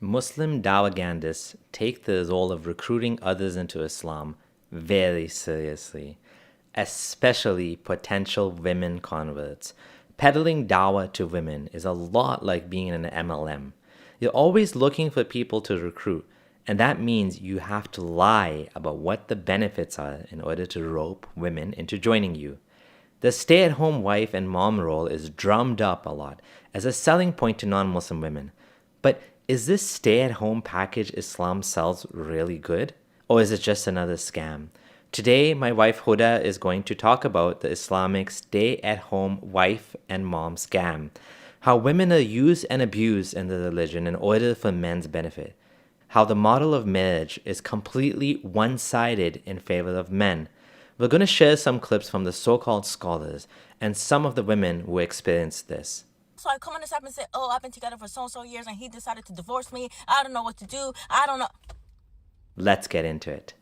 Muslim dawagandists take the role of recruiting others into Islam very seriously, especially potential women converts. Peddling dawah to women is a lot like being in an MLM. You're always looking for people to recruit, and that means you have to lie about what the benefits are in order to rope women into joining you. The stay at home wife and mom role is drummed up a lot as a selling point to non Muslim women. But is this stay at home package Islam sells really good? Or is it just another scam? Today, my wife Huda is going to talk about the Islamic stay at home wife and mom scam, how women are used and abused in the religion in order for men's benefit, how the model of marriage is completely one sided in favor of men. We're going to share some clips from the so called scholars and some of the women who experienced this. So I come on this app and say, oh, I've been together for so years and he decided to divorce me. I don't know what to do. I don't know. Let's get into it.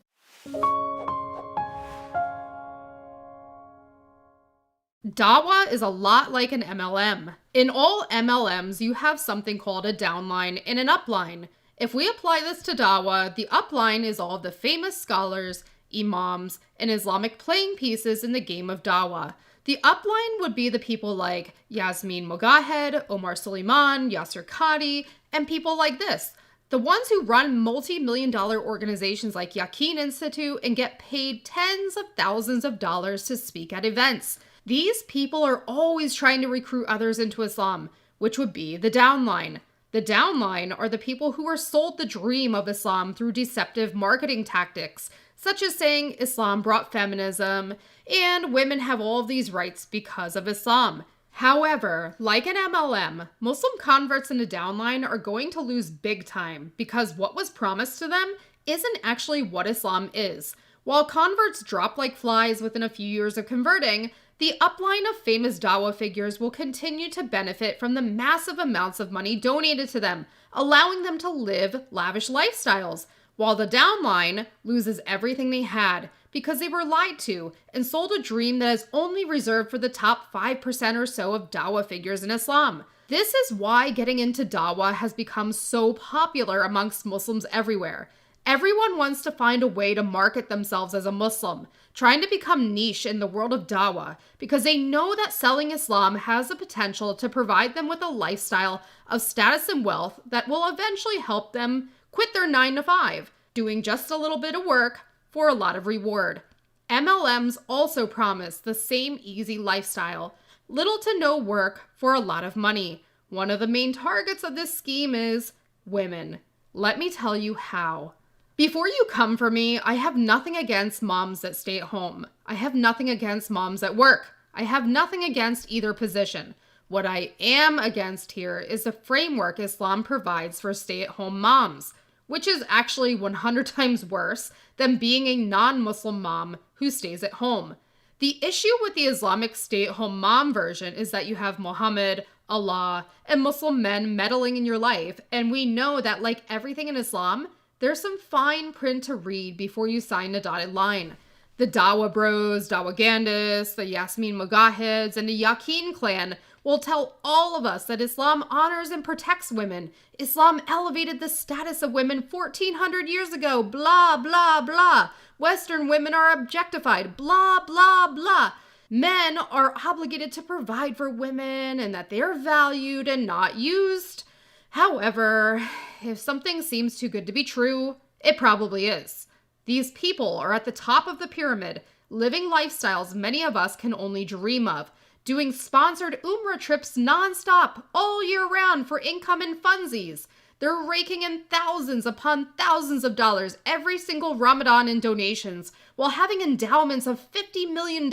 Dawah is a lot like an MLM. In all MLMs, you have something called a downline and an upline. If we apply this to Dawah, the upline is all of the famous scholars, imams, and Islamic playing pieces in the game of Dawah. The upline would be the people like Yasmin Mogahed, Omar Suleiman, Yasser Qadi, and people like this. The ones who run multi-million-dollar organizations like Yaqeen Institute and get paid tens of thousands of dollars to speak at events. These people are always trying to recruit others into Islam, which would be the downline. The downline are the people who are sold the dream of Islam through deceptive marketing tactics, such as saying Islam brought feminism, and women have all of these rights because of Islam. However, like an MLM, Muslim converts in the downline are going to lose big time because what was promised to them isn't actually what Islam is. While converts drop like flies within a few years of converting, the upline of famous Dawah figures will continue to benefit from the massive amounts of money donated to them, allowing them to live lavish lifestyles, while the downline loses everything they had because they were lied to and sold a dream that is only reserved for the top 5% or so of Dawah figures in Islam. This is why getting into Dawah has become so popular amongst Muslims everywhere. Everyone wants to find a way to market themselves as a Muslim, trying to become niche in the world of Dawah because they know that selling Islam has the potential to provide them with a lifestyle of status and wealth that will eventually help them quit their 9-to-5, doing just a little bit of work for a lot of reward. MLMs also promise the same easy lifestyle, little to no work for a lot of money. One of the main targets of this scheme is women. Let me tell you how. Before you come for me, I have nothing against moms that stay at home. I have nothing against moms that work. I have nothing against either position. What I am against here is the framework Islam provides for stay-at-home moms, which is actually 100 times worse than being a non-Muslim mom who stays at home. The issue with the Islamic stay-at-home mom version is that you have Muhammad, Allah, and Muslim men meddling in your life, and we know that like everything in Islam, there's some fine print to read before you sign a dotted line. The Dawah Bros, Dawagandists, the Yasmin Mogaheds, and the Yaqeen clan will tell all of us that Islam honors and protects women. Islam elevated the status of women 1400 years ago, blah, blah, blah. Western women are objectified, blah, blah, blah. Men are obligated to provide for women and that they're valued and not used. However, if something seems too good to be true, it probably is. These people are at the top of the pyramid, living lifestyles many of us can only dream of, doing sponsored Umrah trips nonstop all year round for income and funsies. They're raking in thousands upon thousands of dollars every single Ramadan in donations while having endowments of $50 million.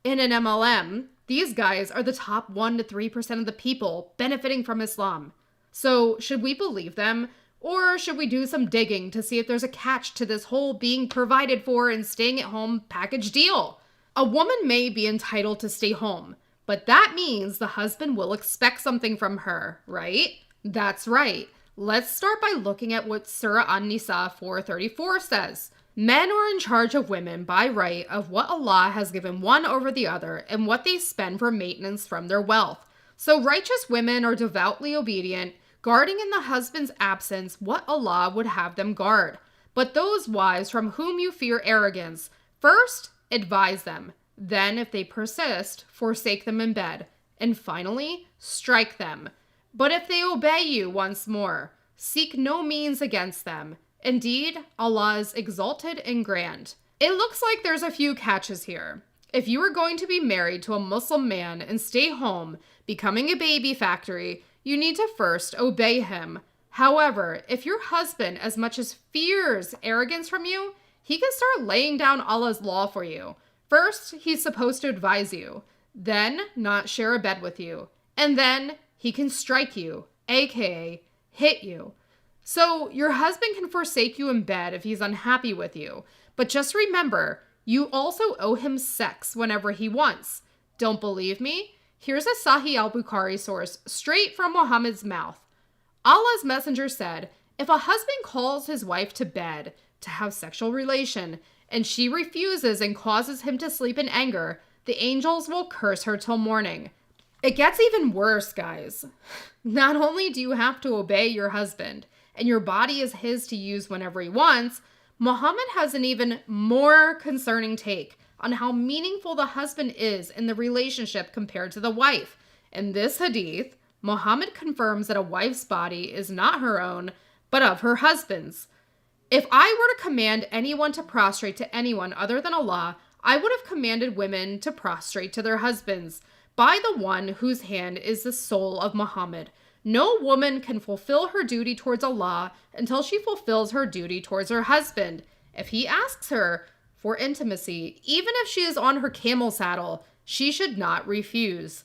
In an MLM, these guys are the top 1 to 3% of the people benefiting from Islam. So should we believe them? Or should we do some digging to see if there's a catch to this whole being provided for and staying at home package deal? A woman may be entitled to stay home, but that means the husband will expect something from her, right? That's right. Let's start by looking at what Surah An-Nisa 4:34 says. Men are in charge of women by right of what Allah has given one over the other and what they spend for maintenance from their wealth. So righteous women are devoutly obedient, guarding in the husband's absence what Allah would have them guard. But those wives from whom you fear arrogance, first, advise them. Then, if they persist, forsake them in bed. And finally, strike them. But if they obey you once more, seek no means against them. Indeed, Allah is exalted and grand. It looks like there's a few catches here. If you are going to be married to a Muslim man and stay home, becoming a baby factory, you need to first obey him. However, if your husband as much as fears arrogance from you, he can start laying down Allah's law for you. First, he's supposed to advise you, then not share a bed with you, and then he can strike you, aka hit you. So your husband can forsake you in bed if he's unhappy with you, but just remember, you also owe him sex whenever he wants. Don't believe me? Here's a Sahih al-Bukhari source straight from Muhammad's mouth. Allah's messenger said, if a husband calls his wife to bed to have sexual relation, and she refuses and causes him to sleep in anger, the angels will curse her till morning. It gets even worse, guys. Not only do you have to obey your husband, and your body is his to use whenever he wants, Muhammad has an even more concerning take on how meaningful the husband is in the relationship compared to the wife. In this hadith, Muhammad confirms that a wife's body is not her own, but of her husband's. If I were to command anyone to prostrate to anyone other than Allah, I would have commanded women to prostrate to their husbands, by the one whose hand is the soul of Muhammad. No woman can fulfill her duty towards Allah until she fulfills her duty towards her husband. If he asks her for intimacy, even if she is on her camel saddle, she should not refuse.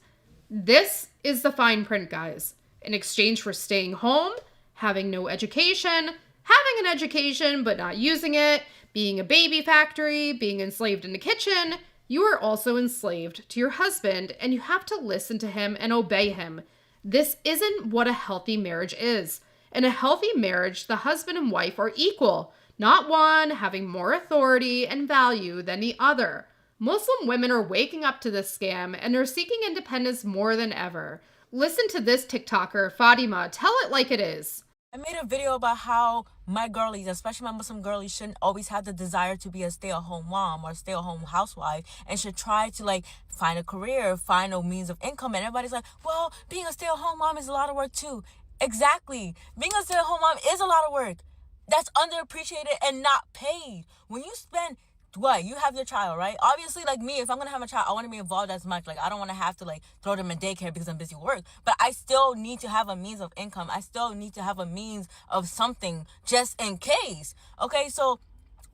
This is the fine print, guys. In exchange for staying home, having no education, having an education but not using it, being a baby factory, being enslaved in the kitchen, you are also enslaved to your husband, and you have to listen to him and obey him. This isn't what a healthy marriage is. In a healthy marriage, the husband and wife are equal, not one having more authority and value than the other. Muslim women are waking up to this scam and are seeking independence more than ever. Listen to this TikToker, Fatima, tell it like it is. I made a video about how my girlies, especially my Muslim girlies, shouldn't always have the desire to be a stay-at-home mom or stay-at-home housewife, and should try to find a career, find a means of income. And everybody's like, well, being a stay-at-home mom is a lot of work too. Exactly. Being a stay-at-home mom is a lot of work. That's underappreciated and not paid. When you spend you have your child, right? Obviously, like me, if I'm gonna have a child, I want to be involved as much. I don't want to have to throw them in daycare because I'm busy with work. But I still need to have a means of income. I still need to have a means of something just in case. Okay, so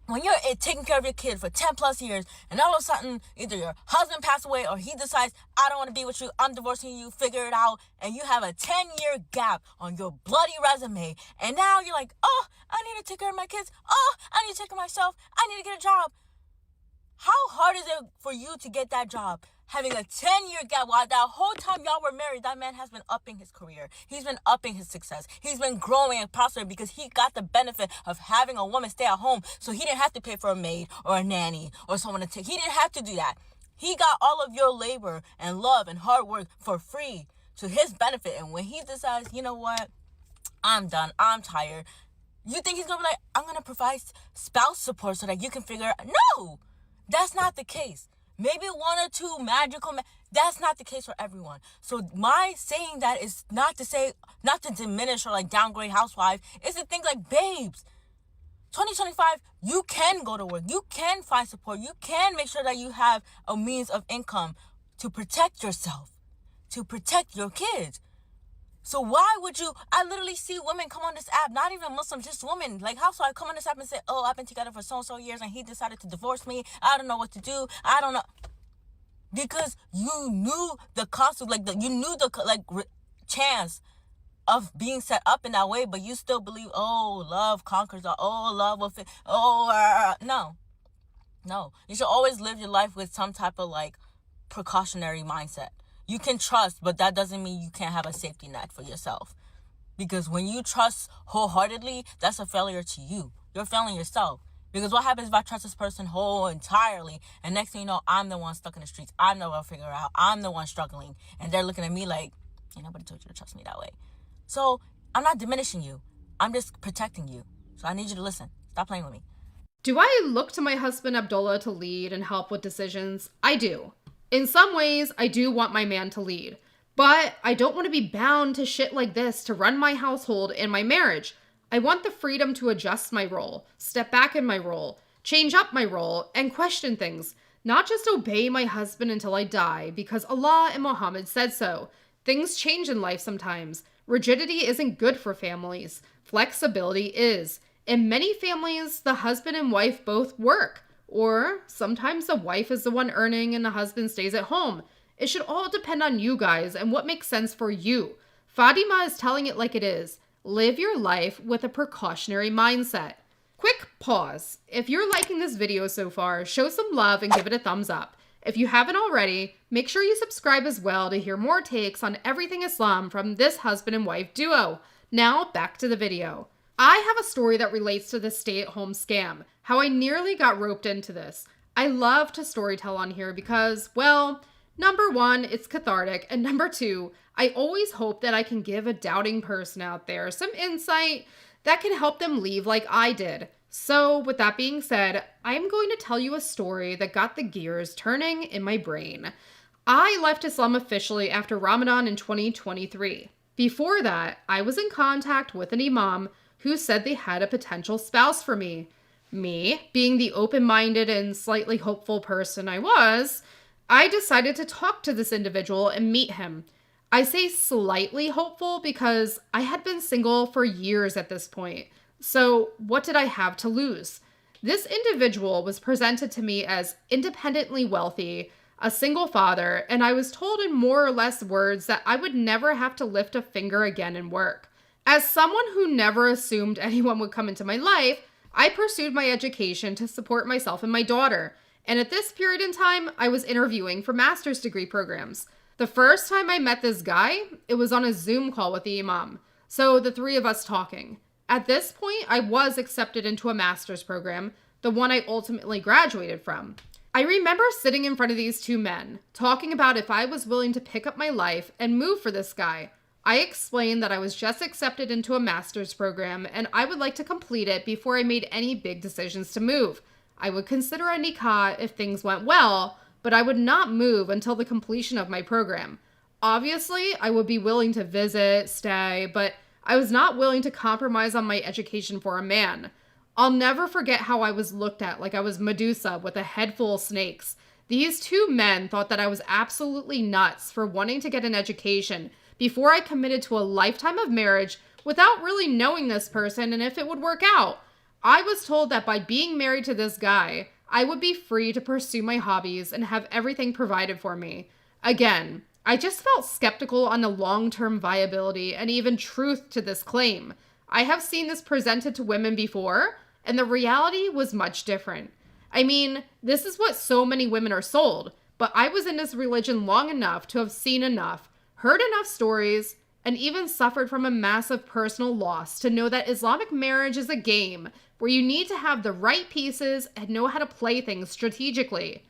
when you're taking care of your kid for 10 plus years, and all of a sudden either your husband passed away or he decides, I don't want to be with you, I'm divorcing you, figure it out, and you have a 10-year gap on your bloody resume, and now you're like, oh, I need to take care of my kids, oh, I need to take care of myself, I need to get a job. How hard is it for you to get that job? Having a 10-year gap, while that whole time y'all were married, that man has been upping his career. He's been upping his success. He's been growing and prospering because he got the benefit of having a woman stay at home, so he didn't have to pay for a maid or a nanny or someone to take. He didn't have to do that. He got all of your labor and love and hard work for free to his benefit. And when he decides, you know what, I'm done, I'm tired, you think he's going to be like, I'm going to provide spouse support so that you can figure out? No! That's not the case. Maybe one or two magical that's not the case for everyone. So my saying that is not to diminish or downgrade housewives. It's to think babes, 2025, you can go to work. You can find support. You can make sure that you have a means of income to protect yourself, to protect your kids. So why would you? I literally see women come on this app, not even Muslims, just women, housewives come on this app and say, oh, I've been together for so-and-so years and he decided to divorce me. I don't know what to do. I don't know. Because you knew the cost of, you knew the, chance of being set up in that way, but you still believe, oh, love conquers all. Oh, love will fit. Oh, no. No. You should always live your life with some type of, precautionary mindset. You can trust, but that doesn't mean you can't have a safety net for yourself. Because when you trust wholeheartedly, that's a failure to you. You're failing yourself. Because what happens if I trust this person whole entirely, and next thing you know, I'm the one stuck in the streets. I'm the one figuring out. I'm the one struggling. And they're looking at me like, nobody told you to trust me that way. So I'm not diminishing you. I'm just protecting you. So I need you to listen. Stop playing with me. Do I look to my husband Abdullah to lead and help with decisions? I do. In some ways, I do want my man to lead. But I don't want to be bound to shit like this to run my household and my marriage. I want the freedom to adjust my role, step back in my role, change up my role, and question things. Not just obey my husband until I die because Allah and Muhammad said so. Things change in life sometimes. Rigidity isn't good for families. Flexibility is. In many families, the husband and wife both work. Or sometimes the wife is the one earning and the husband stays at home. It should all depend on you guys and what makes sense for you. Fatima is telling it like it is. Live your life with a precautionary mindset. Quick pause. If you're liking this video so far, show some love and give it a thumbs up. If you haven't already, make sure you subscribe as well to hear more takes on everything Islam from this husband and wife duo. Now, back to the video. I have a story that relates to this stay-at-home scam, how I nearly got roped into this. I love to storytell on here because, well, number one, it's cathartic, and number two, I always hope that I can give a doubting person out there some insight that can help them leave like I did. So, with that being said, I'm going to tell you a story that got the gears turning in my brain. I left Islam officially after Ramadan in 2023. Before that, I was in contact with an imam who said they had a potential spouse for me. Me, being the open-minded and slightly hopeful person I was, I decided to talk to this individual and meet him. I say slightly hopeful because I had been single for years at this point. So what did I have to lose? This individual was presented to me as independently wealthy, a single father, and I was told in more or less words that I would never have to lift a finger again in work. As someone who never assumed anyone would come into my life, I pursued my education to support myself and my daughter. And at this period in time, I was interviewing for master's degree programs. The first time I met this guy, it was on a Zoom call with the imam. So the three of us talking. At this point, I was accepted into a master's program, the one I ultimately graduated from. I remember sitting in front of these two men, talking about if I was willing to pick up my life and move for this guy. I explained that I was just accepted into a master's program and I would like to complete it before I made any big decisions to move. I would consider a nikah if things went well, but I would not move until the completion of my program. Obviously, I would be willing to visit, stay, but I was not willing to compromise on my education for a man. I'll never forget how I was looked at like I was Medusa with a head full of snakes. These two men thought that I was absolutely nuts for wanting to get an education before I committed to a lifetime of marriage without really knowing this person and if it would work out. I was told that by being married to this guy, I would be free to pursue my hobbies and have everything provided for me. Again, I just felt skeptical on the long-term viability and even truth to this claim. I have seen this presented to women before, and the reality was much different. I mean, this is what so many women are sold, but I was in this religion long enough to have seen enough, heard enough stories, and even suffered from a massive personal loss to know that Islamic marriage is a game where you need to have the right pieces and know how to play things strategically.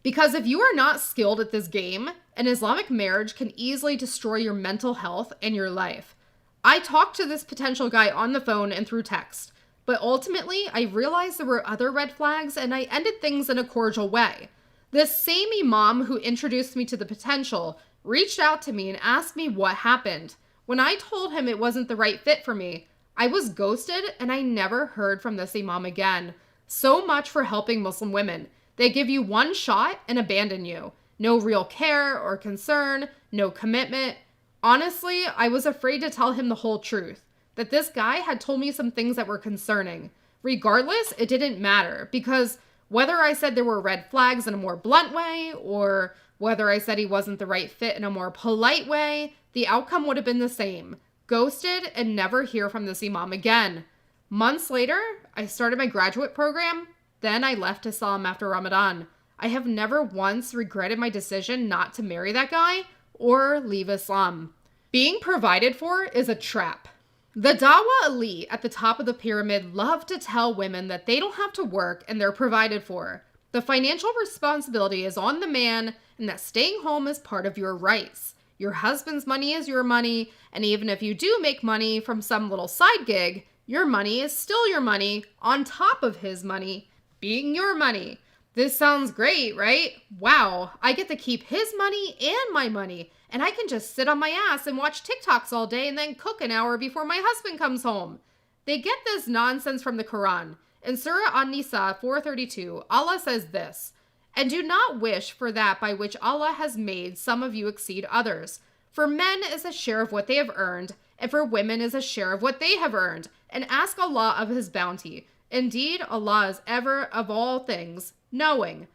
Because if you are not skilled at this game, an Islamic marriage can easily destroy your mental health and your life. I talked to this potential guy on the phone and through text, but ultimately I realized there were other red flags and I ended things in a cordial way. This same imam who introduced me to the potential reached out to me and asked me what happened. When I told him it wasn't the right fit for me, I was ghosted and I never heard from this imam again. So much for helping Muslim women. They give you one shot and abandon you. No real care or concern, no commitment. Honestly, I was afraid to tell him the whole truth, that this guy had told me some things that were concerning. Regardless, it didn't matter because whether I said there were red flags in a more blunt way or whether I said he wasn't the right fit in a more polite way, the outcome would have been the same. Ghosted and never hear from this imam again. Months later, I started my graduate program. Then I left Islam after Ramadan. I have never once regretted my decision not to marry that guy or leave Islam. Being provided for is a trap. The Dawah elite at the top of the pyramid love to tell women that they don't have to work and they're provided for. The financial responsibility is on the man and that staying home is part of your rights. Your husband's money is your money, and even if you do make money from some little side gig, your money is still your money on top of his money being your money. This sounds great, right? Wow, I get to keep his money and my money, and I can just sit on my ass and watch TikToks all day and then cook an hour before my husband comes home. They get this nonsense from the Quran. In Surah An-Nisa 432, Allah says this, "And do not wish for that by which Allah has made some of you exceed others. For men is a share of what they have earned, and for women is a share of what they have earned, and ask Allah of his bounty. Indeed, Allah is ever of all things knowing."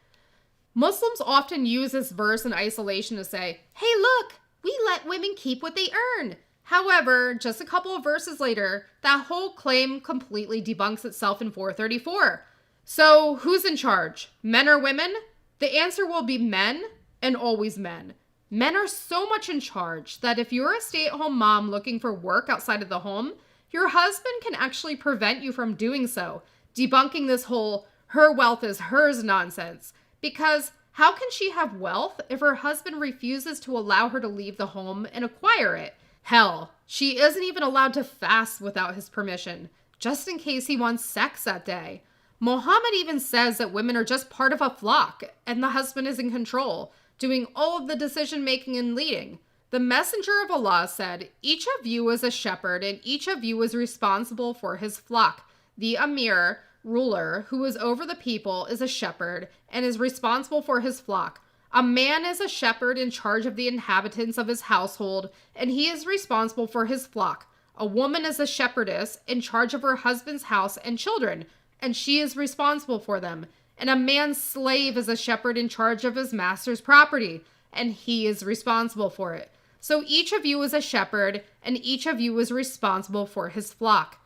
Muslims often use this verse in isolation to say, hey look, we let women keep what they earn. However, just a couple of verses later, that whole claim completely debunks itself in 434. So who's in charge? Men or women? The answer will be men, and always men. Men are so much in charge that if you're a stay-at-home mom looking for work outside of the home, your husband can actually prevent you from doing so, debunking this whole her wealth is hers nonsense. Because how can she have wealth if her husband refuses to allow her to leave the home and acquire it? Hell, she isn't even allowed to fast without his permission, just in case he wants sex that day. Muhammad even says that women are just part of a flock, and the husband is in control, doing all of the decision-making and leading. The messenger of Allah said, "Each of you is a shepherd, and each of you is responsible for his flock. The Amir, ruler, who is over the people, is a shepherd, and is responsible for his flock. A man is a shepherd in charge of the inhabitants of his household, and he is responsible for his flock. A woman is a shepherdess in charge of her husband's house and children, and she is responsible for them. And a man's slave is a shepherd in charge of his master's property, and he is responsible for it. So each of you is a shepherd, and each of you is responsible for his flock."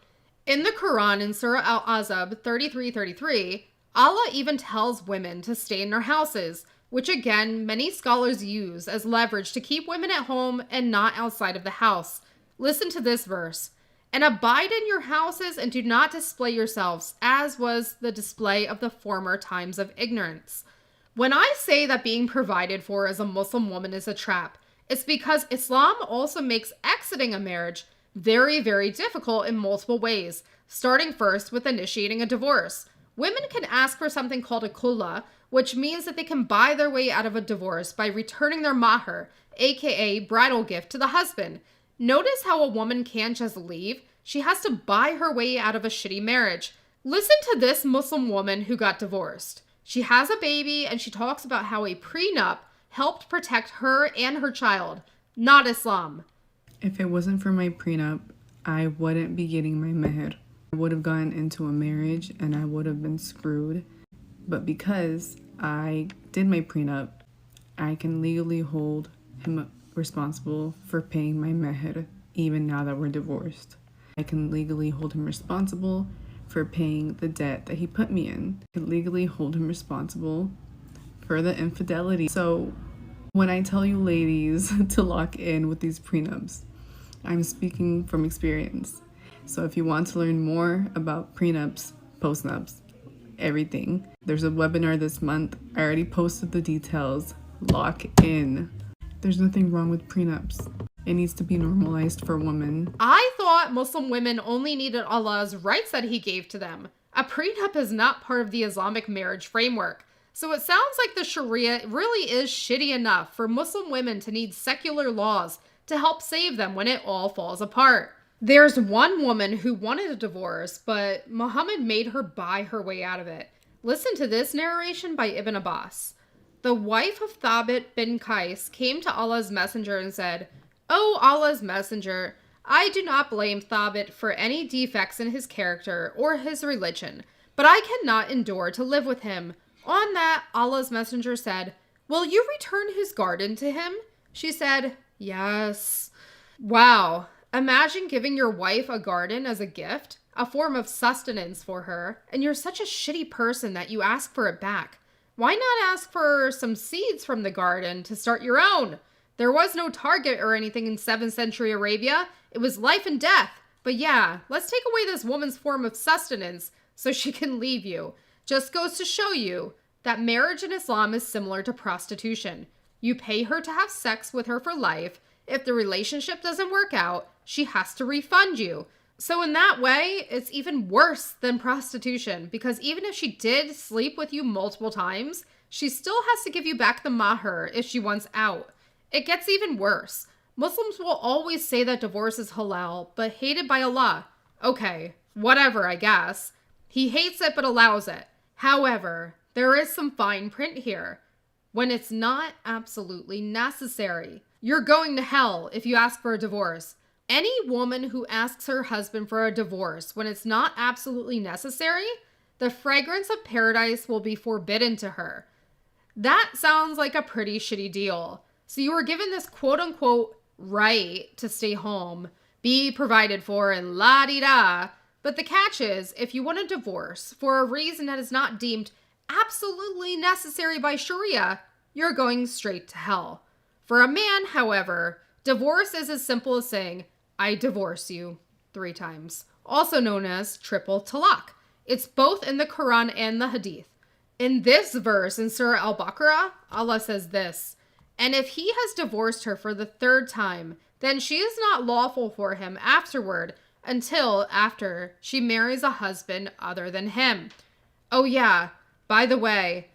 In the Quran, in Surah Al-Ahzab 33:33, Allah even tells women to stay in their houses, which again, many scholars use as leverage to keep women at home and not outside of the house. Listen to this verse. "And abide in your houses and do not display yourselves, as was the display of the former times of ignorance." When I say that being provided for as a Muslim woman is a trap, it's because Islam also makes exiting a marriage very, very difficult in multiple ways, starting first with initiating a divorce. Women can ask for something called a kulla, which means that they can buy their way out of a divorce by returning their mahr, aka bridal gift, to the husband. Notice how a woman can't just leave. She has to buy her way out of a shitty marriage. Listen to this Muslim woman who got divorced. She has a baby and she talks about how a prenup helped protect her and her child. Not Islam. "If it wasn't for my prenup, I wouldn't be getting my meher. I would have gotten into a marriage and I would have been screwed. But because I did my prenup, I can legally hold him responsible for paying my meher, even now that we're divorced. I can legally hold him responsible for paying the debt that he put me in. I can legally hold him responsible for the infidelity." So when I tell you ladies to lock in with these prenups, I'm speaking from experience. So if you want to learn more about prenups, postnups, everything, there's a webinar this month. I already posted the details. Lock in. There's nothing wrong with prenups. It needs to be normalized for women. I thought Muslim women only needed Allah's rights that he gave to them. A prenup is not part of the Islamic marriage framework. So it sounds like the Sharia really is shitty enough for Muslim women to need secular laws to help save them when it all falls apart. There's one woman who wanted a divorce, but Muhammad made her buy her way out of it. Listen to this narration by Ibn Abbas. "The wife of Thabit bin Qais came to Allah's messenger and said, 'O Allah's messenger, I do not blame Thabit for any defects in his character or his religion, but I cannot endure to live with him.' On that, Allah's messenger said, 'Will you return his garden to him?' She said, 'Yes.'" Wow. Imagine giving your wife a garden as a gift, a form of sustenance for her, and you're such a shitty person that you ask for it back. Why not ask for some seeds from the garden to start your own? There was no Target or anything in 7th century Arabia. It was life and death. But yeah, let's take away this woman's form of sustenance so she can leave you. Just goes to show you that marriage in Islam is similar to prostitution. You pay her to have sex with her for life, If the relationship doesn't work out, she has to refund you. So in that way, it's even worse than prostitution, because even if she did sleep with you multiple times, she still has to give you back the mahr if she wants out. It gets even worse. Muslims will always say that divorce is halal, but hated by Allah. Okay, whatever, I guess. He hates it but allows it. However, there is some fine print here. When it's not absolutely necessary. You're going to hell if you ask for a divorce. Any woman who asks her husband for a divorce when it's not absolutely necessary, the fragrance of paradise will be forbidden to her. That sounds like a pretty shitty deal. So you were given this quote-unquote right to stay home, be provided for, and la-di-da. But the catch is, if you want a divorce for a reason that is not deemed absolutely necessary by Sharia, you're going straight to hell. For a man, however, divorce is as simple as saying, I divorce you 3 times, also known as triple talaq. It's both in the Quran and the Hadith. In this verse in Surah Al-Baqarah, Allah says this, and if he has divorced her for the 3rd time, then she is not lawful for him afterward until after she marries a husband other than him. Oh yeah, by the way,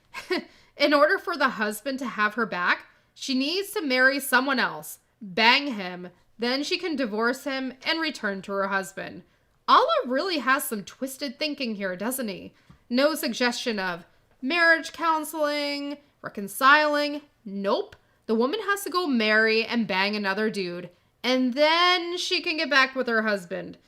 in order for the husband to have her back, she needs to marry someone else, bang him, then she can divorce him and return to her husband. Allah really has some twisted thinking here, doesn't he? No suggestion of marriage counseling, reconciling. Nope. The woman has to go marry and bang another dude, and then she can get back with her husband.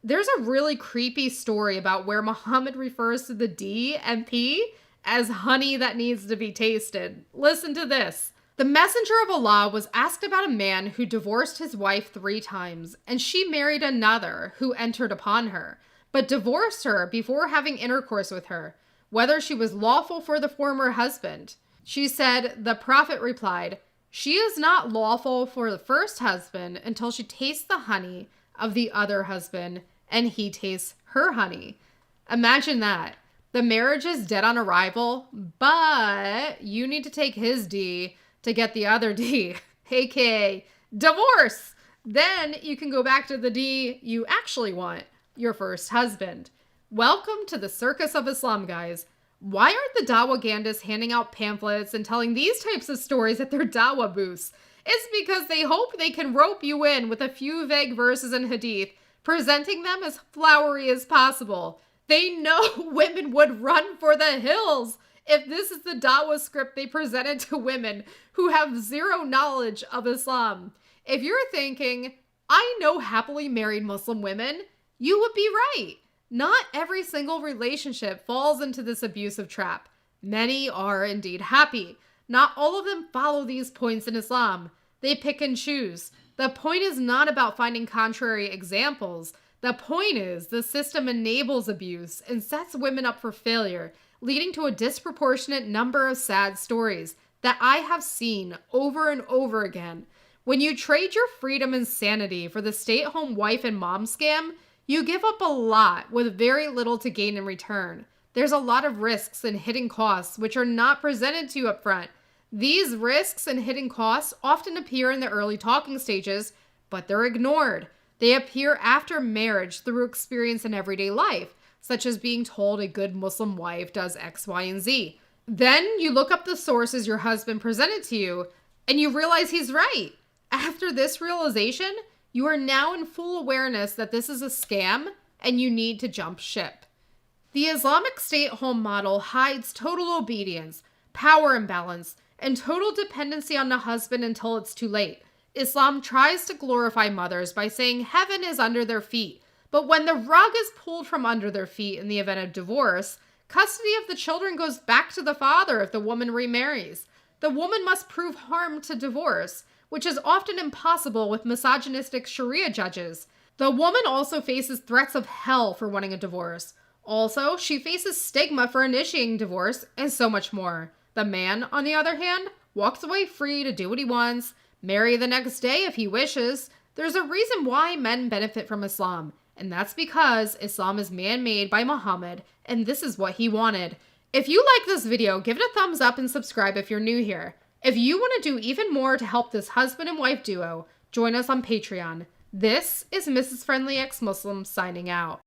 There's a really creepy story about where Muhammad refers to the D and P as honey that needs to be tasted. Listen to this. The messenger of Allah was asked about a man who divorced his wife 3 times, and she married another who entered upon her, but divorced her before having intercourse with her, whether she was lawful for the former husband. She said, the Prophet replied, she is not lawful for the first husband until she tastes the honey of the other husband, and he tastes her honey. Imagine that. The marriage is dead on arrival, but you need to take his D to get the other D, aka divorce. Then you can go back to the D you actually want, your first husband. Welcome to the circus of Islam, guys. Why aren't the Dawah Gandhists handing out pamphlets and telling these types of stories at their Dawah booths? It's because they hope they can rope you in with a few vague verses and hadith, presenting them as flowery as possible. They know women would run for the hills if this is the Dawah script they presented to women who have zero knowledge of Islam. If you're thinking, I know happily married Muslim women, you would be right. Not every single relationship falls into this abusive trap. Many are indeed happy. Not all of them follow these points in Islam. They pick and choose. The point is not about finding contrary examples. The point is the system enables abuse and sets women up for failure, leading to a disproportionate number of sad stories that I have seen over and over again. When you trade your freedom and sanity for the stay-at-home wife and mom scam, you give up a lot with very little to gain in return. There's a lot of risks and hidden costs which are not presented to you up front. These risks and hidden costs often appear in the early talking stages, but they're ignored. They appear after marriage through experience in everyday life, such as being told a good Muslim wife does X, Y, and Z. Then you look up the sources your husband presented to you, and you realize he's right. After this realization, you are now in full awareness that this is a scam and you need to jump ship. The Islamic stay-at-home model hides total obedience, power imbalance, and total dependency on the husband until it's too late. Islam tries to glorify mothers by saying heaven is under their feet, but when the rug is pulled from under their feet in the event of divorce, custody of the children goes back to the father if the woman remarries. The woman must prove harm to divorce, which is often impossible with misogynistic Sharia judges. The woman also faces threats of hell for wanting a divorce. Also, she faces stigma for initiating divorce, and so much more. The man, on the other hand, walks away free to do what he wants, marry the next day if he wishes. There's a reason why men benefit from Islam, and that's because Islam is man-made by Muhammad, and this is what he wanted. If you like this video, give it a thumbs up and subscribe if you're new here. If you want to do even more to help this husband and wife duo, Join us on Patreon. This is Mrs. Friendly Ex-Muslim signing out.